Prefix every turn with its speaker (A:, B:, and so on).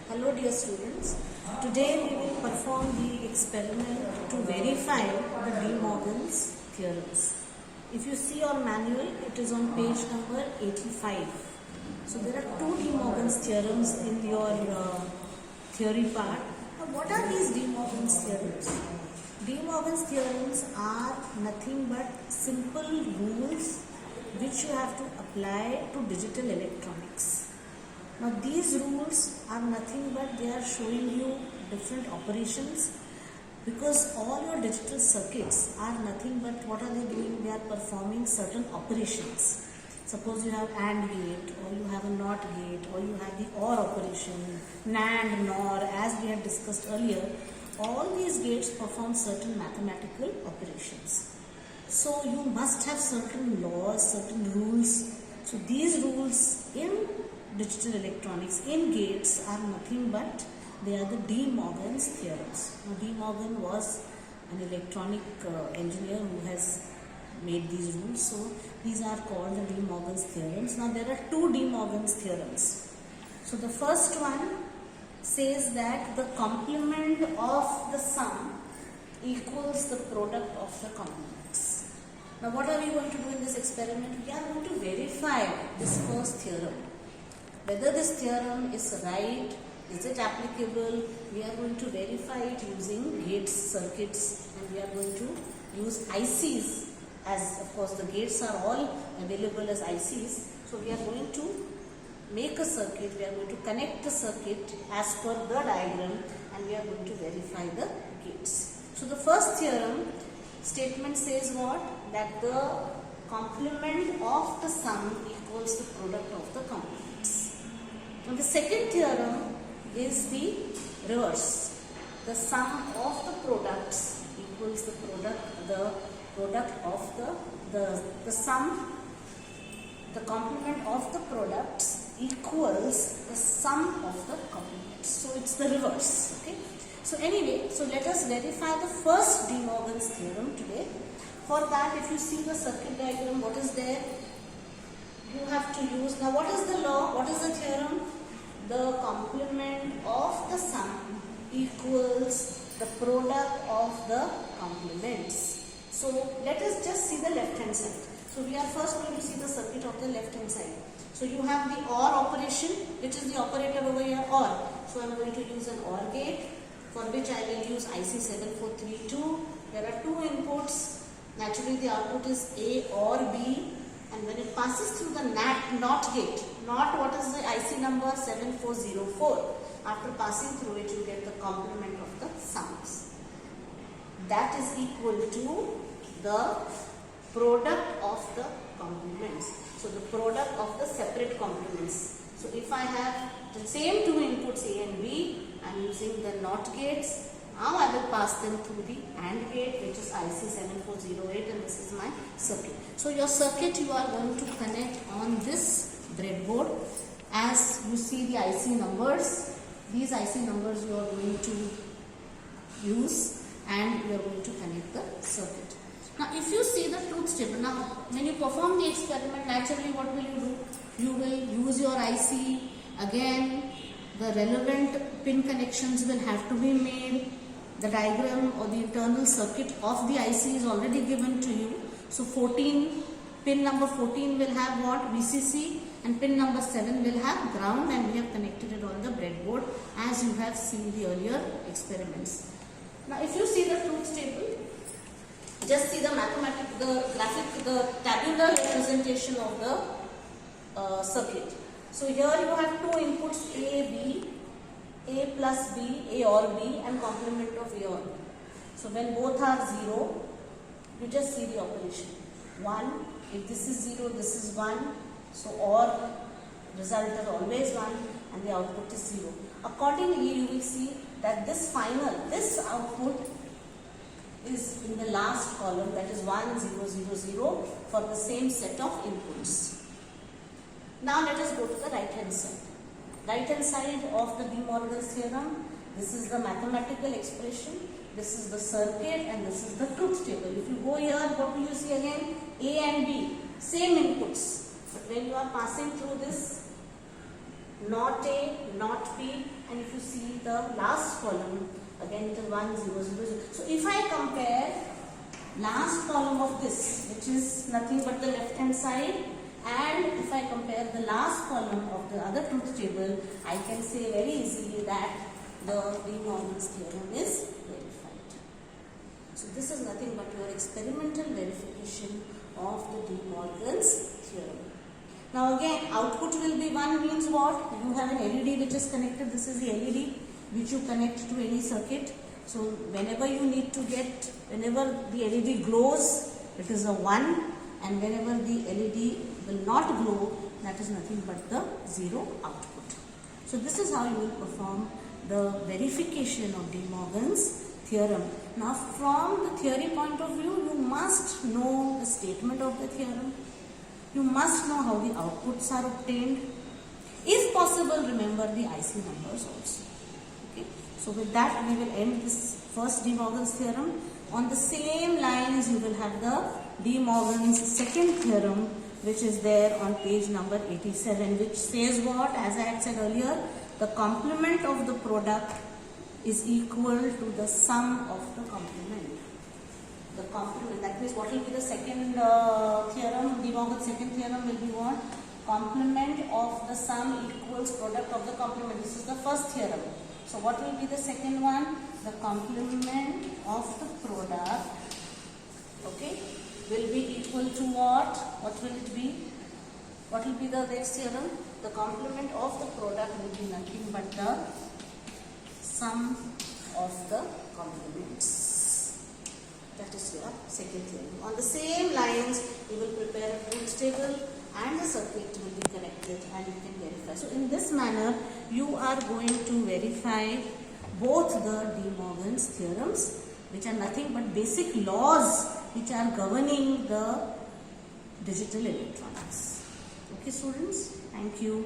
A: Hello dear students, today we will perform the experiment to verify the De Morgan's theorems. If you see your manual, it is on page number 85. So there are two De Morgan's theorems in your theory part. Now what are these De Morgan's theorems? De Morgan's theorems are nothing but simple rules which you have to apply to digital electronics. Now these rules are nothing but they are showing you different operations, because all your digital circuits are nothing but what are they doing? They are performing certain operations. Suppose you have AND gate, or you have a NOT gate, or you have the OR operation, NAND, NOR, as we had discussed earlier. All these gates perform certain mathematical operations. So you must have certain laws, certain rules. So these rules in digital electronics, in gates, are nothing but they are the De Morgan's theorems. Now De Morgan was an electronic engineer who has made these rules. So these are called the De Morgan's theorems. Now there are two De Morgan's theorems. So the first one says that the complement of the sum equals the product of the complements. Now what are we going to do in this experiment? We are going to verify this first theorem. Whether this theorem is right, is it applicable, we are going to verify it using gates, circuits, and we are going to use ICs, as of course the gates are all available as ICs. So we are going to make a circuit, we are going to connect the circuit as per the diagram, and we are going to verify the gates. So the first theorem statement says what? That the complement of the sum equals the product of the complements. Now the second theorem is the reverse. The sum of the products equals the product of the sum, the complement of the products equals the sum of the complements. So it's the reverse. Okay. So anyway, so let us verify the first De Morgan's theorem today. For that, if you see the circuit diagram, what is there? You have to use, now what is the law? What is the theorem? The complement of the sum equals the product of the complements. So let us just see the left hand side. So we are first going to see the circuit of the left hand side. So you have the OR operation, which is the operator over here, OR. So I am going to use an OR gate, for which I will use IC 7432. There are two inputs. Naturally the output is A or B, and when it passes through the NOT gate, NOT, what is the IC number? 7404. After passing through it, you get the complement of the sums. That is equal to the product of the complements. So the product of the separate complements. So if I have the same two inputs A and B, I am using the NOT gates. Now I will pass them through the AND gate, which is IC 7408, and this is my circuit. So your circuit you are going to connect on this breadboard. As you see the IC numbers, these IC numbers you are going to use, and you are going to connect the circuit. Now if you see the truth table, now when you perform the experiment, naturally what will you do? You will use your IC. Again, the relevant pin connections will have to be made. The diagram or the internal circuit of the IC is already given to you. So pin number 14 will have what? VCC, and pin number 7 will have ground, and we have connected it on the breadboard as you have seen the earlier experiments. Now if you see the truth table, just see the graphic, the tabular representation of the circuit. So here you have two inputs A, B, A plus B, A or B, and complement of A or B. So when both are 0, you just see the operation. 1, if this is 0, this is 1. So OR result is always 1, and the output is 0. Accordingly, you will see that this output is in the last column, that is 1, 0, 0, 0 for the same set of inputs. Now let us go to the right hand side. Right hand side of the De Morgan's theorem, this is the mathematical expression, this is the circuit, and this is the truth table. If you go here, what will you see again? A and B, same inputs. But when you are passing through this not A, not B, and if you see the last column, again it is 1, 0, 0, 0. So if I compare last column of this, which is nothing but the left hand side, and if I compare the last column of the other truth table, I can say very easily that the De Morgan's theorem is verified. So this is nothing but your experimental verification of the De Morgan's theorem. Now again, output will be 1 means what? You have an LED which is connected. This is the LED which you connect to any circuit. So whenever you need to get, whenever the LED glows, it is a 1, and whenever the LED will not glow, that is nothing but the 0 output. So this is how you will perform the verification of De Morgan's theorem. Now from the theory point of view, you must know the statement of the theorem. You must know how the outputs are obtained. If possible, remember the IC numbers also. Okay. So with that, we will end this first De Morgan's theorem. On the same lines, you will have the De Morgan's second theorem, which is there on page number 87, which says what? As I had said earlier, the complement of the product is equal to the sum of the complement. The complement, that means what will be the second theorem? De Morgan's second theorem will be what? Complement of the sum equals product of the complement. This is the first theorem. So what will be the second one? The complement of the product, okay, will be equal to what? What will it be? What will be the next theorem? The complement of the product will be nothing but the sum of the complements. That is your second theorem. On the same lines, you will prepare a truth table and the circuit will be connected and you can verify. So in this manner, you are going to verify both the De Morgan's theorems, which are nothing but basic laws which are governing the digital electronics. Okay students, thank you.